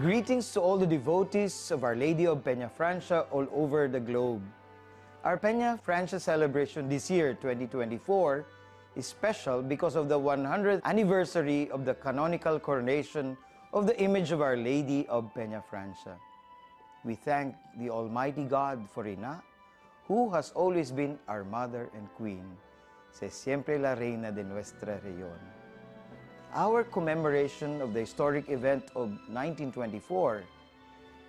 Greetings to all the devotees of Our Lady of Peña Francia all over the globe. Our Peña Francia celebration this year, 2024, is special because of the 100th anniversary of the canonical coronation of the image of Our Lady of Peña Francia. We thank the Almighty God for Ina, who has always been our Mother and Queen, se siempre la Reina de nuestra región. Our commemoration of the historic event of 1924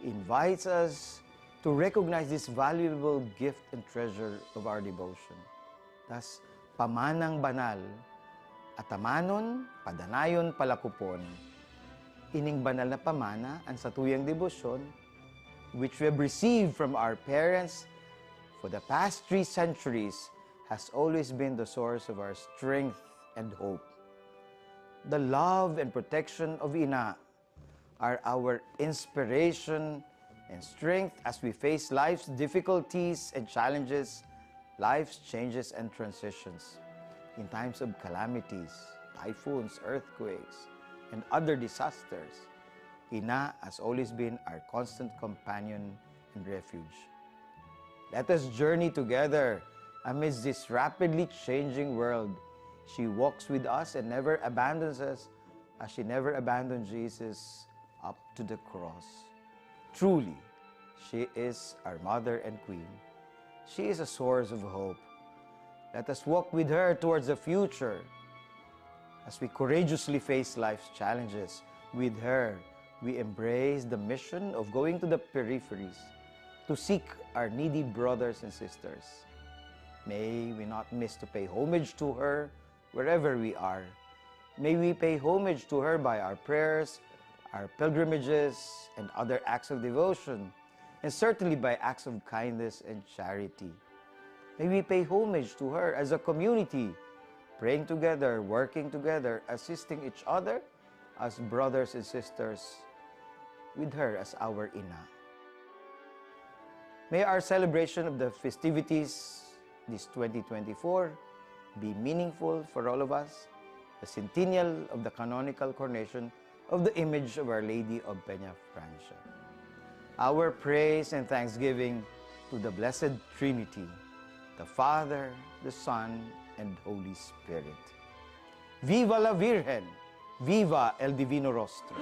invites us to recognize this valuable gift and treasure of our devotion. Thus, pamanang banal, atamanon, padanayon, palakupon. Ining banal na pamana ang satuyang debosyon which we have received from our parents for the past 3 centuries has always been the source of our strength and hope. The love and protection of Ina are our inspiration and strength as we face life's difficulties and challenges, life's changes and transitions. In times of calamities, typhoons, earthquakes, and other disasters, Ina has always been our constant companion and refuge. Let us journey together amidst this rapidly changing world. She walks with us and never abandons us as she never abandoned Jesus up to the cross. Truly, she is our Mother and Queen. She is a source of hope. Let us walk with her towards the future. As we courageously face life's challenges, with her, we embrace the mission of going to the peripheries to seek our needy brothers and sisters. May we not miss to pay homage to her wherever we are. May we pay homage to her by our prayers, our pilgrimages, and other acts of devotion, and certainly by acts of kindness and charity. May we pay homage to her as a community, praying together, working together, assisting each other as brothers and sisters, with her as our Ina. May our celebration of the festivities this 2024 be meaningful for all of us, the centennial of the canonical coronation of the image of Our Lady of Peña Francia. Our praise and thanksgiving to the Blessed Trinity, the Father, the Son, and Holy Spirit. Viva la Virgen! Viva el Divino Rostro!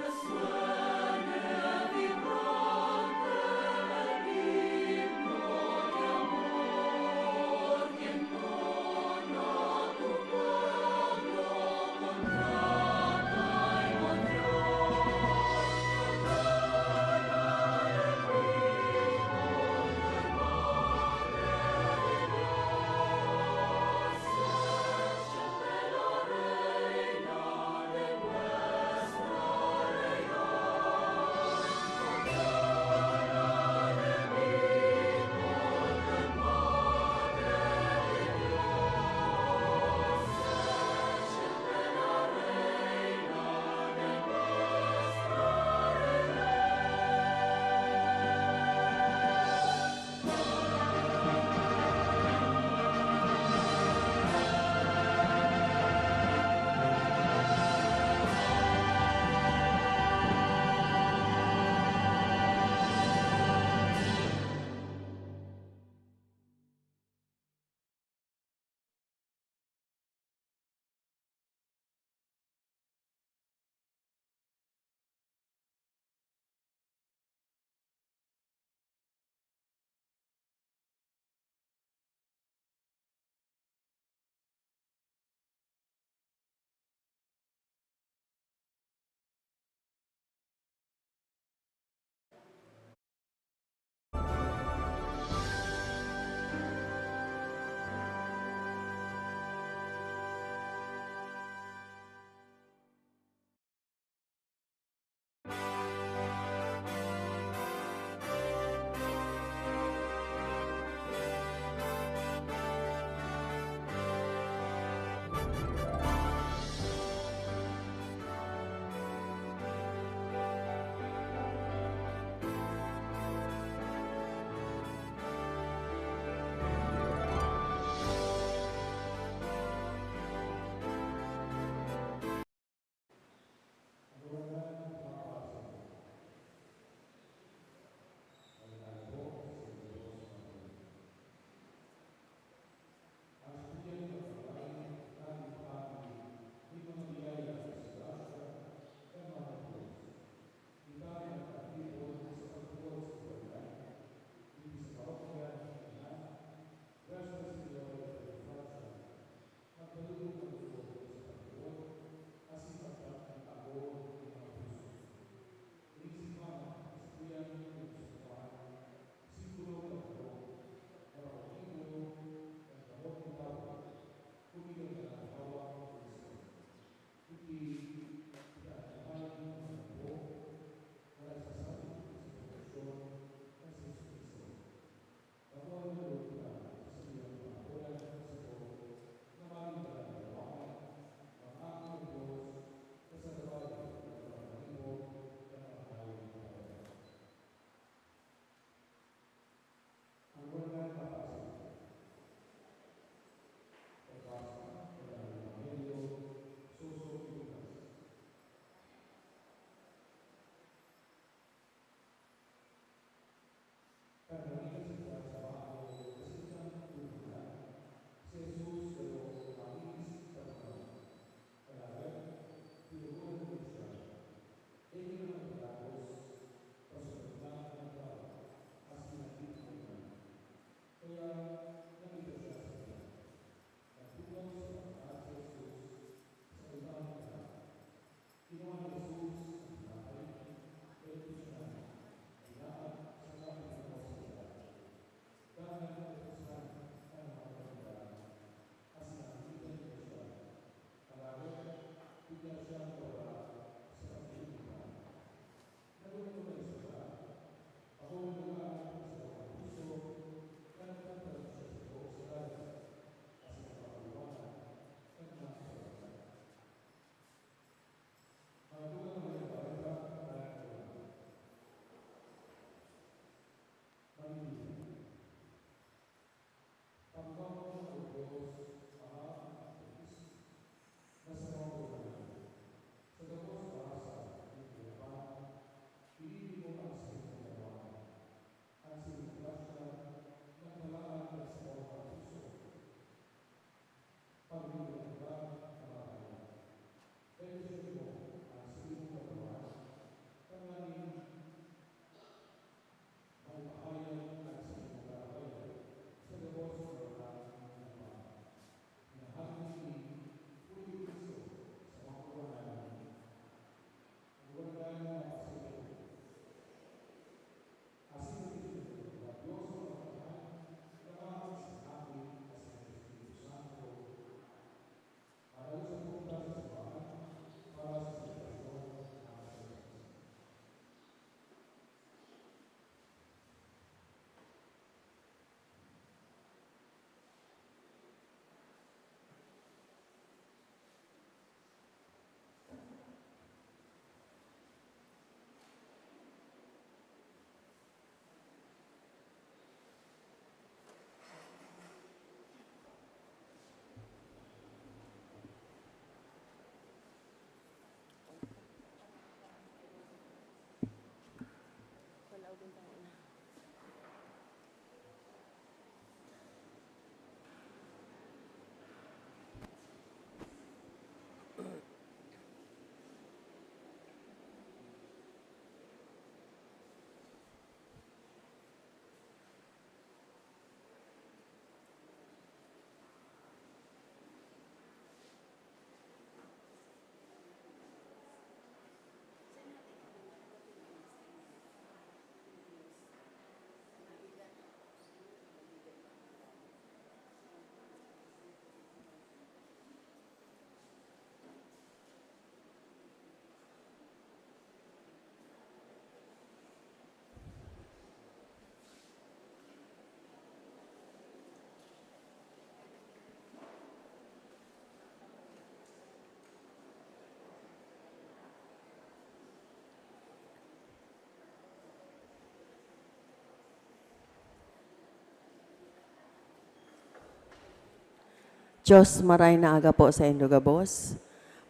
Diyos, maray na aga po sa indo gabos.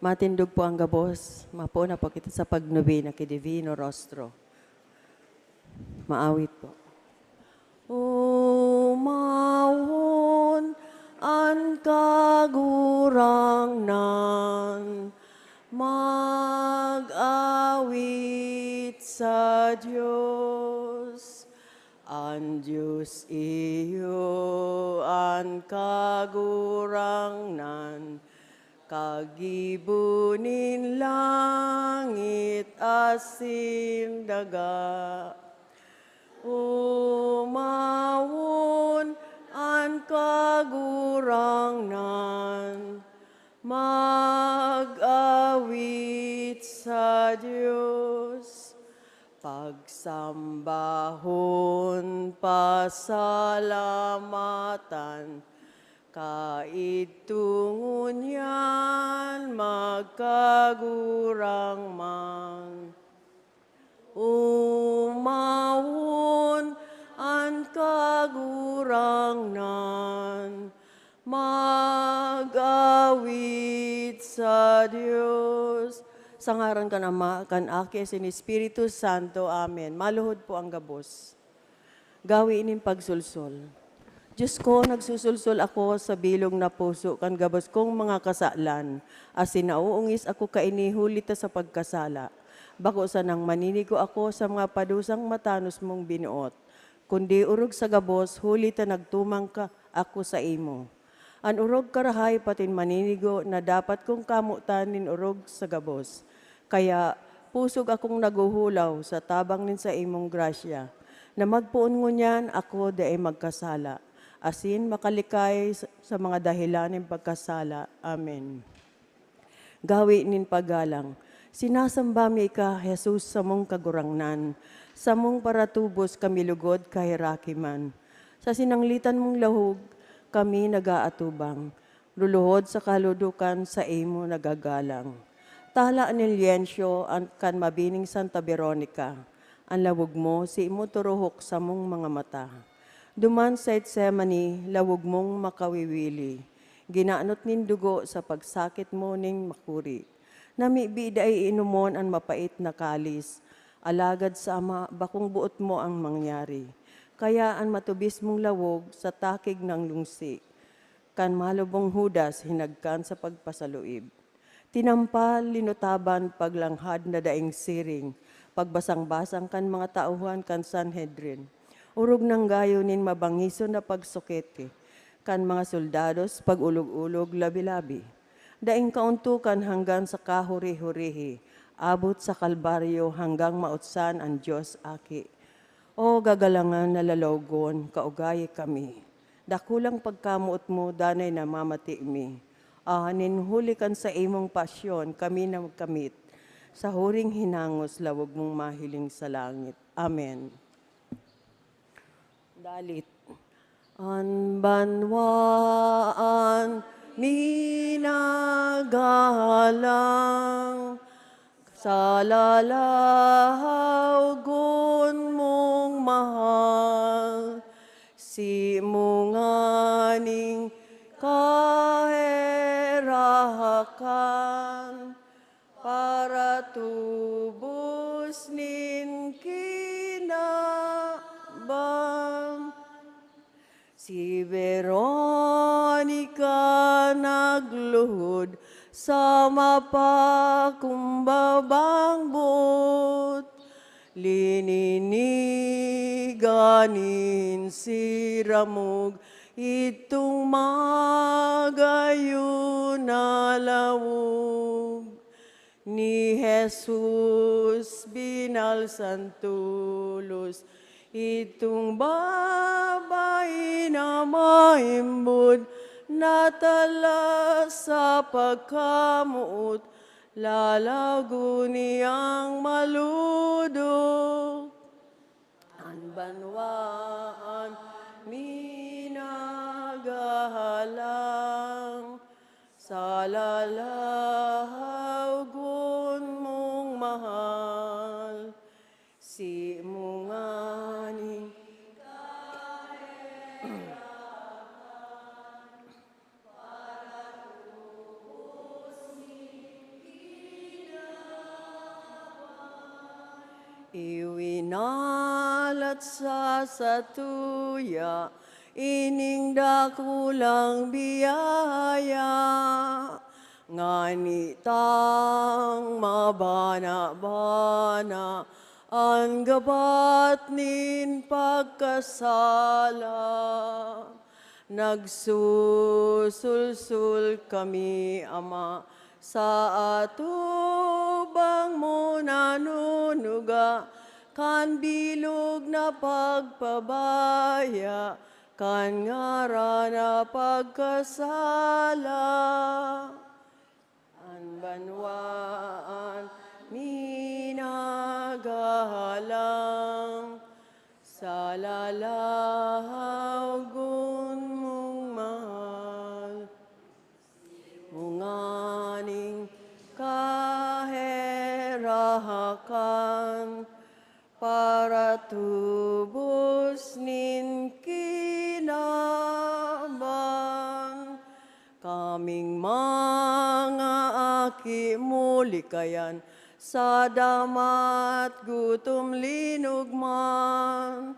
Matindog po ang gabos. Mapo na po kita sa pagnubi na kidivino rostro. Maawit po. Umawon an kagurangnan, mag-awit sa Diyos. Ang Diyos iyo ang kagurangnan, kagibunin langit asim daga. Umawon ang kagurangnan, mag-awit sa Diyos. Pagsambahon, pasalamatan, kaitungon yan magkagurang man. Umawon ang kagurangnan, mag-awit sa Diyos. Sangaran ka na kan Aki sin Espiritu Santo. Amen. Maluhod po ang gabos. Gawiin in pagsulsol. Diyos ko, nagsusulsol ako sa bilog na puso kan gabos kong mga kasalan. Asin nauungis ako kainihulita sa pagkasala. Bako sa nang maninigo ako sa mga padusang matanos mong binuot. Kundi urog sa gabos, hulita nagtumang ka ako sa imo. An urog karahay patin maninigo na dapat kong kamutanin urog sa gabos. Kaya pusog akong naguhulaw sa tabang nin sa imong grasya. Na magpuon ngunyan ako daay magkasala. Asin makalikay sa mga dahilan ng pagkasala. Amen. Gawi nin paggalang. Sinasamba mi ka, Jesus, sa mong kagurangnan, sa mong paratubos kami lugod kahirakiman. Sa sinanglitan mong lahog, kami nagaatubang, luluhod sa kaludukan sa imo nagagalang. Tala ni Liencio, ang kan mabining Santa Veronica, ang lawog mo, si imo turuhok sa mong mga mata. Duman sa Etsemani, lawog mong makawiwili, ginaanot nin dugo sa pagsakit mo ning makuri. Namibida ay inumon ang mapait na kalis, alagad sa ama, bakong buot mo ang mangyari. Kaya ang matubis mong lawog sa takig ng lungsi, kan malubong hudas hinagkan sa pagpasaluib. Tinampal, linutaban, paglanghad na daing siring, pagbasang-basang kan mga tauhan kan Sanhedrin. Urog ng gayonin mabangiso na pagsukete, kan mga soldados pag-ulog-ulog labi-labi. Daing kauntukan hanggang sa kahuri-hurihi, abot sa kalbaryo hanggang mautsan ang Diyos Aki. O gagalangan na lalawgon, kaugay kami. Dakulang pagkamuot mo, danay na mamati mi. Ninhulikan sa imong pasyon, kami na magkamit. Sa huring hinangos, lawag mong mahiling sa langit. Amen. Dalit. An banwaan minagalang, sa lalahawgon mong mahal, si munganing kaherahakan, para tubos nin kinabang. Si Veronica nagluhod sa mapakumbabang bot, lininiganin si Ramog, itong magayon na lawog. Ni Jesus binalsan tulos, itong babay na maimbod, natala sa pagkamuot, lalago niyang maludok. Ang banwaan minagahalang, sa lalahawgon mong mahal, si munganing Iwinalat sa satuya, ining dakulang biyaya, nganitang mabana-bana, ang gabat nin pagkasala. Nagsusulsul kami, Ama, sa atubang mo nanunuga, kan bilog na pagpabaya, kan ngara na pagkasala. An banwaan minagahalang, sa lalahaw gun mong mahal, munganing kaherahakan, para tubos nin kinaban. Kaming mga aki mulikayan, sa damat gutom linugman,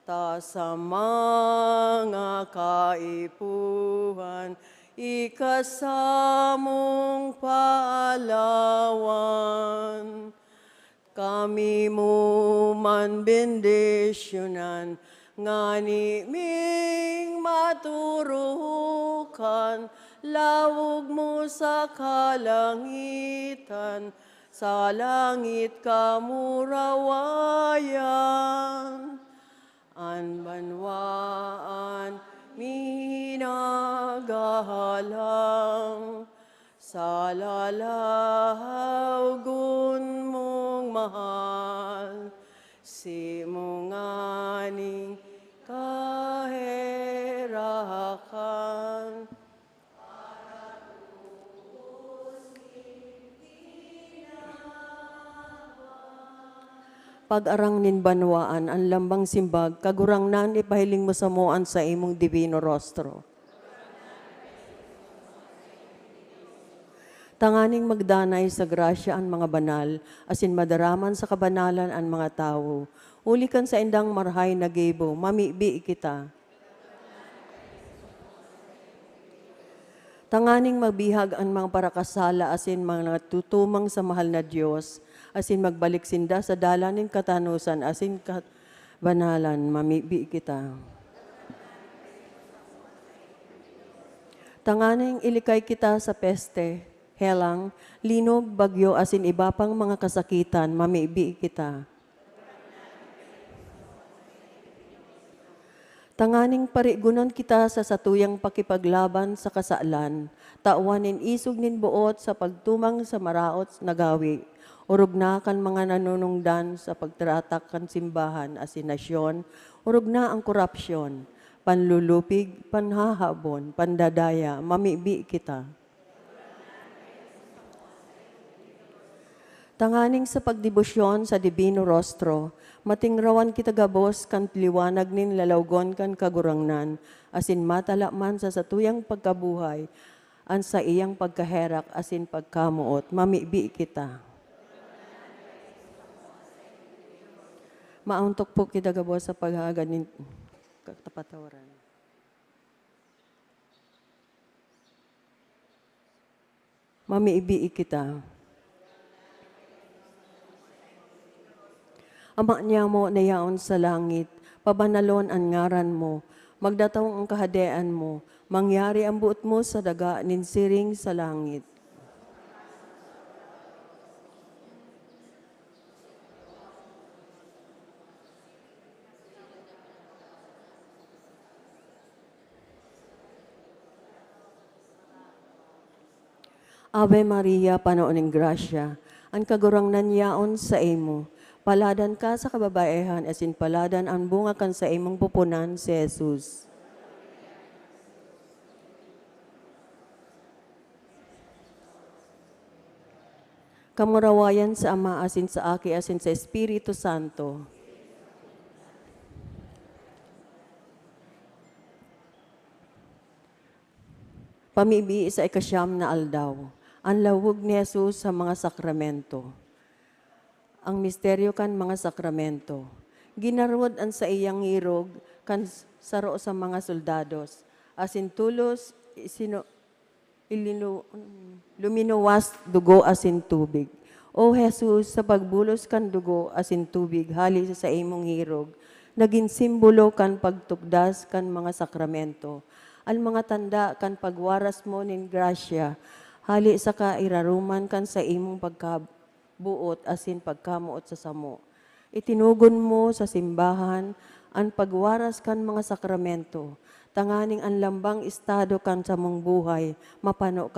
ta sa mga kaipuhan, ikasamong paalawan. Kami mo man bendisyonan, ngani ming maturukan, lawog mo sa kalangitan, sa langit kamurawayan. An banwaan minagahalang, sa lalahaw gun mong mahal, si munganing kaherakan. Pag-arang nin banwaan, ang lambang simbag, kagurang nan ipahiling mo sa moan sa imong divino rostro. Tanganing magdanay sa grasya ang mga banal, asin madaraman sa kabanalan ang mga tao. Ulikan sa indang marhay na gebo, mamibi kita. Tanganing magbihag ang mga parakasala, asin mga tutumang sa mahal na Diyos, asin magbalik sinda sa dalanin katanusan, asin banalan, mamibi kita. Tanganing ilikay kita sa peste, helang, linog, bagyo, asin iba pang mga kasakitan, mamibi kita. Tanganing parigunan kita sa satuyang pakipaglaban sa kasalan, tauanin isog nin buot sa pagtumang sa maraot na gawi, urog na kan mga nanunungdan sa pagtratak kan simbahan asin nasyon, urog na ang korupsyon, panlulupig, panhahabon, pandadaya, mamibi kita. Tanganing sa pagdibusyon sa Divino Rostro, matingrawan kita gabos kan liwanag nin lalawgon kan kagurangnan, asin matala man sa satuyang pagkabuhay, an sa iyang pagkaherak asin pagkamuot, mamibi kita. Mauntok po kita gabos sa paghagad nin katapatawaran. Mamibi kita. Ama niya mo na yaon sa langit, pabanalon ang ngaran mo, magdatawang ang kahadean mo, mangyari ang buot mo sa daga ninsiring sa langit. Ave Maria, panooning grasya, ang kagurangnan yaon sa imo, paladan ka sa kababaehan, asin paladan ang bunga kan sa imong pupunan si Jesus. Kamurawayan sa Ama, asin sa Aki, asin sa Espiritu Santo. Pamibi sa ikasyam na aldaw, ang lawog ni Jesus sa mga sakramento. ang misteryo kan mga sakramento. Ginarwod an sa iyang irog kan saro sa mga soldados. Asin tulos luminuwas dugo asin tubig. O Jesus, sa pagbulos kan dugo asin tubig hali sa imong hirog, naging simbolo kan pagtukdas kan mga sakramento. Al mga tanda kan pagwaras mo nin grasya, hali sa kairaruman kan sa imong pagkabuot asin pagkamuot sa samo. Itinugon mo sa simbahan ang pagwaras kan mga sakramento, tanganing ang lambang estado kan sa mong buhay, mapano ka